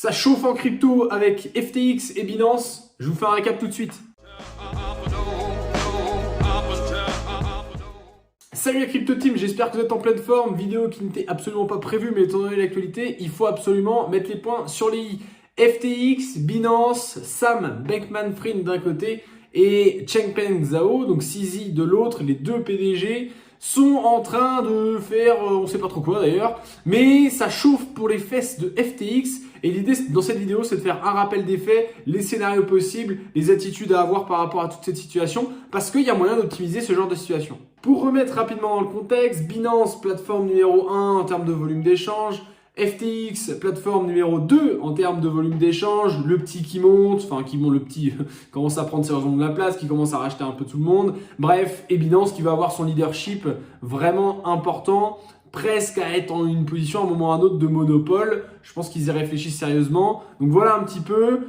Ça chauffe en crypto avec FTX et Binance. Je vous fais un récap tout de suite. Salut la Crypto Team, j'espère que vous êtes en pleine forme. Vidéo qui n'était absolument pas prévue, mais étant donné l'actualité, il faut absolument mettre les points sur les i. FTX, Binance, Sam Bankman-Fried d'un côté et Changpeng Zhao, donc CZ de l'autre, les deux PDG, sont en train de faire, on ne sait pas trop quoi d'ailleurs, mais ça chauffe pour les fesses de FTX. Et l'idée dans cette vidéo, c'est de faire un rappel des faits, les scénarios possibles, les attitudes à avoir par rapport à toute cette situation, parce qu'il y a moyen d'optimiser ce genre de situation. Pour remettre rapidement dans le contexte, Binance, plateforme numéro 1 en termes de volume d'échange, FTX, plateforme numéro 2 en termes de volume d'échange, le petit qui monte, le petit commence à prendre sérieusement de la place, qui commence à racheter un peu tout le monde, bref, et Binance qui va avoir son leadership vraiment important, presque à être en une position à un moment ou à un autre de monopole. Je pense qu'ils y réfléchissent sérieusement. Donc voilà un petit peu,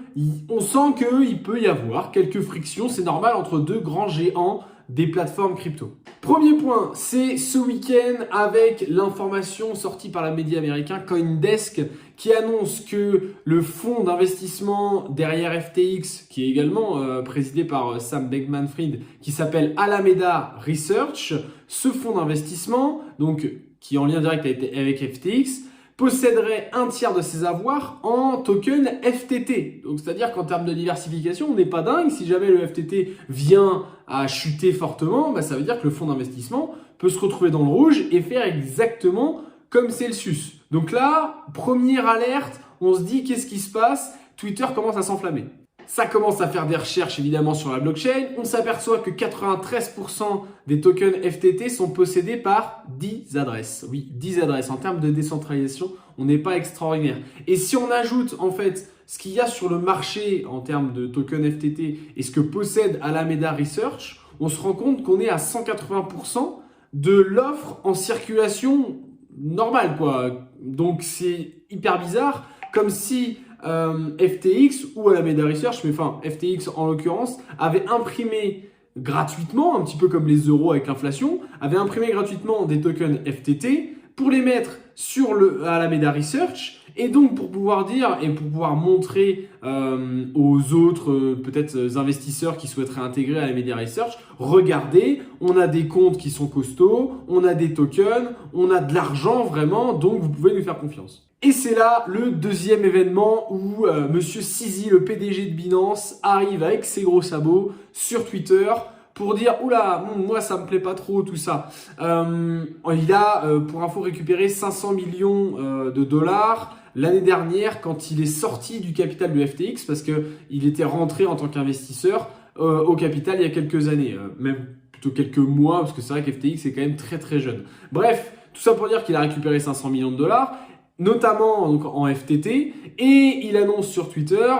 on sent qu'il peut y avoir quelques frictions, c'est normal entre deux grands géants des plateformes crypto. Premier point, c'est ce week-end avec l'information sortie par la média américain CoinDesk qui annonce que le fonds d'investissement derrière FTX, qui est également présidé par Sam Bankman-Fried, qui s'appelle Alameda Research, ce fonds d'investissement, donc qui est en lien direct avec FTX, posséderait un tiers de ses avoirs en token FTT. Donc, c'est-à-dire qu'en termes de diversification, on n'est pas dingue. Si jamais le FTT vient à chuter fortement, ça veut dire que le fonds d'investissement peut se retrouver dans le rouge et faire exactement comme Celsius. Donc là, première alerte, on se dit qu'est-ce qui se passe? Twitter commence à s'enflammer. Ça commence à faire des recherches évidemment sur la blockchain. On s'aperçoit que 93% des tokens FTT sont possédés par 10 adresses. Oui, 10 adresses. En termes de décentralisation, on n'est pas extraordinaire. Et si on ajoute en fait ce qu'il y a sur le marché en termes de tokens FTT et ce que possède Alameda Research, on se rend compte qu'on est à 180% de l'offre en circulation normale, quoi. Donc c'est hyper bizarre, comme si FTX ou Alameda Research, mais enfin FTX en l'occurrence, avait imprimé gratuitement, un petit peu comme les euros avec l'inflation, avait imprimé gratuitement des tokens FTT pour les mettre sur le Alameda Research et donc pour pouvoir dire et pour pouvoir montrer aux autres peut-être investisseurs qui souhaiteraient intégrer Alameda Research, regardez, on a des comptes qui sont costauds, on a des tokens, on a de l'argent vraiment, donc vous pouvez nous faire confiance. Et c'est là le deuxième événement où Monsieur CZ, le PDG de Binance, arrive avec ses gros sabots sur Twitter pour dire « Oula, moi ça me plaît pas trop tout ça ». Il a, pour info, récupéré 500 millions de dollars l'année dernière quand il est sorti du capital de FTX parce qu'il était rentré en tant qu'investisseur au capital il y a quelques années, même plutôt quelques mois parce que c'est vrai que FTX est quand même très très jeune. Bref, tout ça pour dire qu'il a récupéré 500 millions de dollars. Notamment donc, en FTT, et il annonce sur Twitter,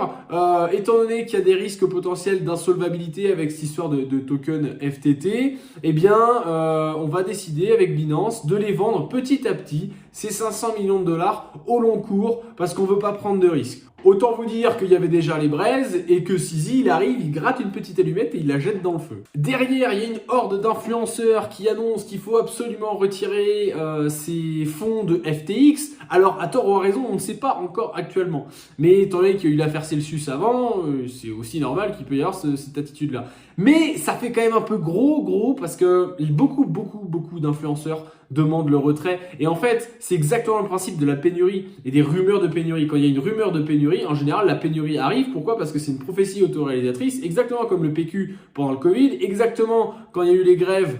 étant donné qu'il y a des risques potentiels d'insolvabilité avec cette histoire de token FTT, eh bien on va décider avec Binance de les vendre petit à petit, ces 500 millions de dollars au long cours, parce qu'on ne veut pas prendre de risques. Autant vous dire qu'il y avait déjà les braises et que CZ, il arrive, il gratte une petite allumette et il la jette dans le feu. Derrière, il y a une horde d'influenceurs qui annoncent qu'il faut absolument retirer ces fonds de FTX. Alors, à tort ou à raison, on ne sait pas encore actuellement. Mais étant donné qu'il y a eu l'affaire Celsius avant, c'est aussi normal qu'il peut y avoir cette attitude-là. Mais ça fait quand même un peu gros parce que beaucoup d'influenceurs demandent le retrait. Et en fait, c'est exactement le principe de la pénurie et des rumeurs de pénurie. Quand il y a une rumeur de pénurie, en général, la pénurie arrive. Pourquoi? Parce que c'est une prophétie autoréalisatrice, exactement comme le PQ pendant le Covid, exactement quand il y a eu les grèves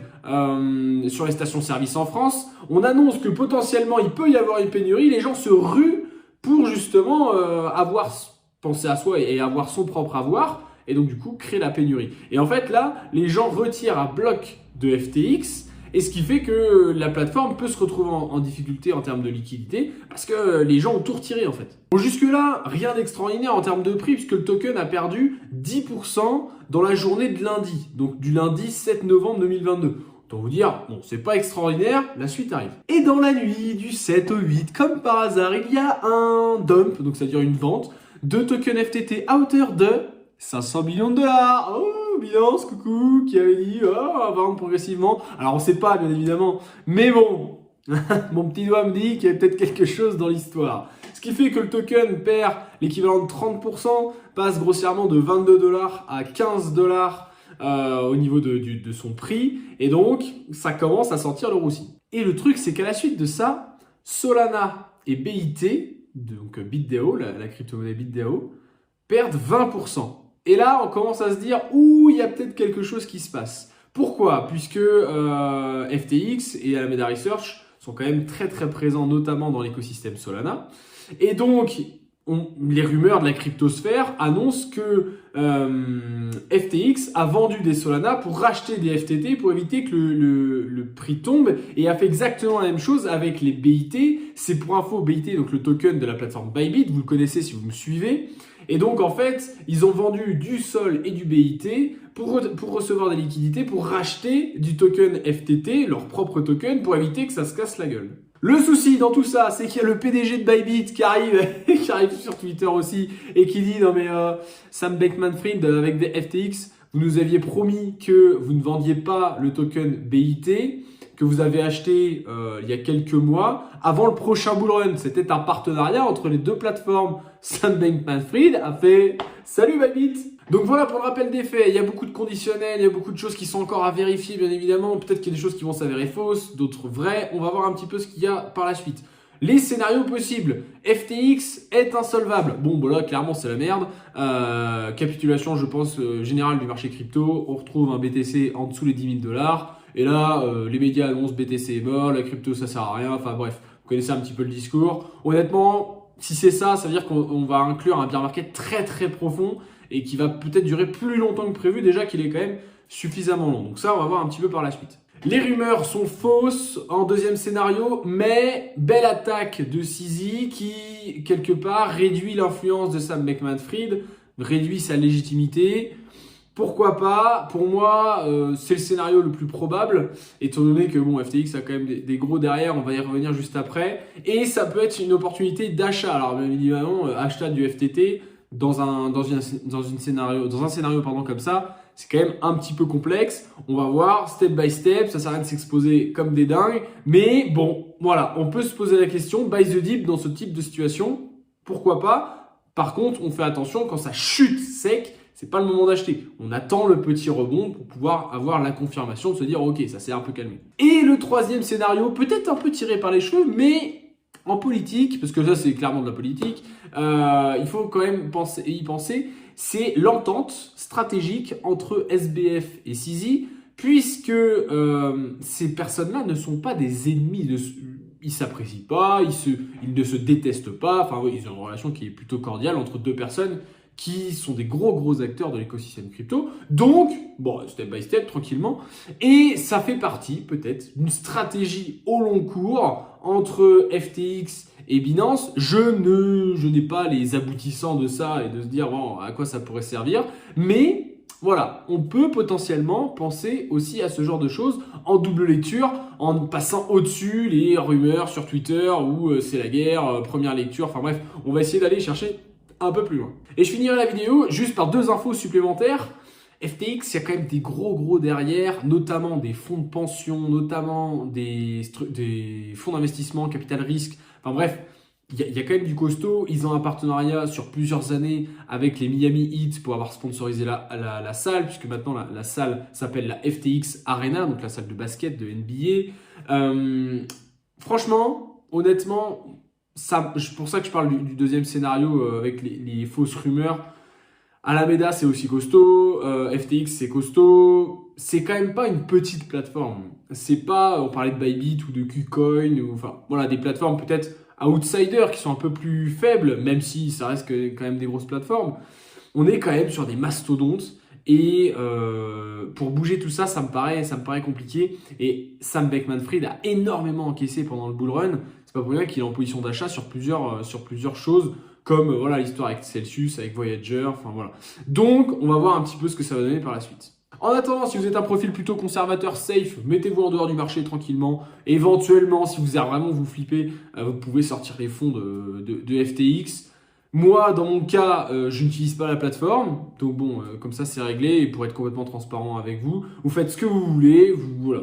sur les stations-service en France. On annonce que potentiellement, il peut y avoir une pénurie. Les gens se ruent pour justement penser à soi et avoir son propre avoir. Et donc du coup créer la pénurie. Et en fait là, les gens retirent à bloc de FTX et ce qui fait que la plateforme peut se retrouver en difficulté en termes de liquidité parce que les gens ont tout retiré en fait. Bon, jusque là, rien d'extraordinaire en termes de prix puisque le token a perdu 10% dans la journée de lundi, donc du lundi 7 novembre 2022. Autant vous dire, bon, c'est pas extraordinaire, la suite arrive. Et dans la nuit du 7 au 8, comme par hasard, il y a un dump, donc c'est-à-dire une vente de tokens FTT à hauteur de 500 millions de dollars. Oh, Binance, coucou, qui avait dit oh, on va vendre progressivement. Alors on sait pas bien évidemment, mais bon, mon petit doigt me dit qu'il y a peut-être quelque chose dans l'histoire. Ce qui fait que le token perd l'équivalent de 30%, passe grossièrement de 22 $ à 15 $ au niveau de son prix. Et donc, ça commence à sentir le roussi. Et le truc, c'est qu'à la suite de ça, Solana et BIT, donc BitDAO, la crypto-monnaie BitDAO, perdent 20%. Et là, on commence à se dire, ouh, il y a peut-être quelque chose qui se passe. Pourquoi? Puisque FTX et Alameda Research sont quand même très très présents, notamment dans l'écosystème Solana. Et donc, les rumeurs de la cryptosphère annoncent que FTX a vendu des Solana pour racheter des FTT pour éviter que le prix tombe, et a fait exactement la même chose avec les BIT. C'est pour info, BIT, donc le token de la plateforme Bybit, vous le connaissez si vous me suivez. Et donc en fait, ils ont vendu du SOL et du BIT pour recevoir des liquidités, pour racheter du token FTT, leur propre token, pour éviter que ça se casse la gueule. Le souci dans tout ça, c'est qu'il y a le PDG de Bybit qui arrive, qui arrive sur Twitter aussi, et qui dit « Non mais Sam Bankman-Fried, avec des FTX, vous nous aviez promis que vous ne vendiez pas le token BIT, que vous avez acheté il y a quelques mois, avant le prochain bull run. C'était un partenariat entre les deux plateformes. Sam Bankman-Fried a fait « Salut Bybit !» Donc voilà pour le rappel des faits. Il y a beaucoup de conditionnels, il y a beaucoup de choses qui sont encore à vérifier, bien évidemment. Peut-être qu'il y a des choses qui vont s'avérer fausses, d'autres vraies. On va voir un petit peu ce qu'il y a par la suite. Les scénarios possibles. FTX est insolvable. Bon, bah là, clairement, c'est la merde. Capitulation, je pense, générale du marché crypto. On retrouve un BTC en dessous les 10 000 $. Et là, les médias annoncent BTC est mort, la crypto, ça sert à rien. Enfin bref, vous connaissez un petit peu le discours. Honnêtement, si c'est ça, ça veut dire qu'on va inclure un bear market très très profond et qui va peut-être durer plus longtemps que prévu, déjà qu'il est quand même suffisamment long. Donc ça, on va voir un petit peu par la suite. Les rumeurs sont fausses en deuxième scénario, mais belle attaque de CZ qui, quelque part, réduit l'influence de Sam Bankman-Fried, réduit sa légitimité. Pourquoi pas? Pour moi, c'est le scénario le plus probable, étant donné que bon, FTX a quand même des gros derrière, on va y revenir juste après. Et ça peut être une opportunité d'achat. Alors bien évidemment, achat du FTT dans un scénario comme ça, c'est quand même un petit peu complexe. On va voir step by step, ça sert à rien de s'exposer comme des dingues. Mais bon, voilà, on peut se poser la question, buy the dip dans ce type de situation, pourquoi pas? Par contre, on fait attention quand ça chute sec. C'est pas le moment d'acheter. On attend le petit rebond pour pouvoir avoir la confirmation de se dire ok, ça s'est un peu calmé. Et le troisième scénario, peut-être un peu tiré par les cheveux, mais en politique, parce que ça c'est clairement de la politique, il faut quand même y penser, c'est l'entente stratégique entre SBF et CZ, puisque ces personnes-là ne sont pas des ennemis, ils s'apprécient pas, ils ne se détestent pas, enfin oui, ils ont une relation qui est plutôt cordiale entre deux personnes qui sont des gros acteurs de l'écosystème crypto. Donc, bon, step by step, tranquillement. Et ça fait partie, peut-être, d'une stratégie au long cours entre FTX et Binance. Je n'ai pas les aboutissants de ça et de se dire, bon, à quoi ça pourrait servir. Mais, voilà, on peut potentiellement penser aussi à ce genre de choses en double lecture, en passant au-dessus les rumeurs sur Twitter où c'est la guerre, première lecture. Enfin bref, on va essayer d'aller chercher un peu plus loin. Et je finirai la vidéo juste par deux infos supplémentaires. FTX, il y a quand même des gros derrière, notamment des fonds de pension, notamment des fonds d'investissement, capital risque. Enfin bref, il y a quand même du costaud. Ils ont un partenariat sur plusieurs années avec les Miami Heat pour avoir sponsorisé la salle, puisque maintenant la salle s'appelle la FTX Arena, donc la salle de basket de NBA. Franchement, honnêtement, c'est pour ça que je parle du deuxième scénario avec les fausses rumeurs. Alameda, c'est aussi costaud. FTX, c'est costaud. C'est quand même pas une petite plateforme. C'est pas, on parlait de Bybit ou de KuCoin, ou enfin, voilà, des plateformes peut-être outsiders qui sont un peu plus faibles, même si ça reste quand même des grosses plateformes. On est quand même sur des mastodontes. Et pour bouger tout ça, ça me paraît compliqué. Et Sam Bankman-Fried a énormément encaissé pendant le bull run. C'est pas pour rien qu'il est en position d'achat sur plusieurs choses, comme voilà l'histoire avec Celsius, avec Voyager, enfin voilà. Donc, on va voir un petit peu ce que ça va donner par la suite. En attendant, si vous êtes un profil plutôt conservateur, safe, mettez-vous en dehors du marché tranquillement. Éventuellement, si vous avez vraiment vous flipper, vous pouvez sortir les fonds de FTX. Moi, dans mon cas, je n'utilise pas la plateforme. Donc bon, comme ça, c'est réglé. Et pour être complètement transparent avec vous, vous faites ce que vous voulez. Voilà.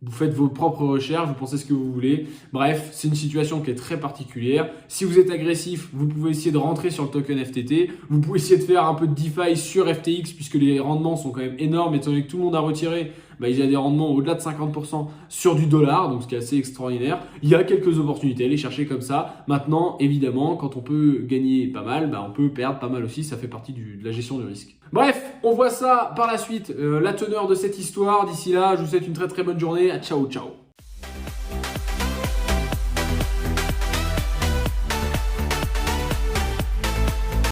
vous faites vos propres recherches, vous pensez ce que vous voulez. Bref, c'est une situation qui est très particulière. Si vous êtes agressif, vous pouvez essayer de rentrer sur le token FTT. Vous pouvez essayer de faire un peu de DeFi sur FTX puisque les rendements sont quand même énormes. Étant donné que tout le monde a retiré, il y a des rendements au-delà de 50% sur du dollar, donc ce qui est assez extraordinaire. Il y a quelques opportunités à aller chercher comme ça. Maintenant, évidemment, quand on peut gagner pas mal, on peut perdre pas mal aussi. Ça fait partie de la gestion du risque. Bref, on voit ça par la suite, la teneur de cette histoire. D'ici là, je vous souhaite une très très bonne journée. Ciao, ciao.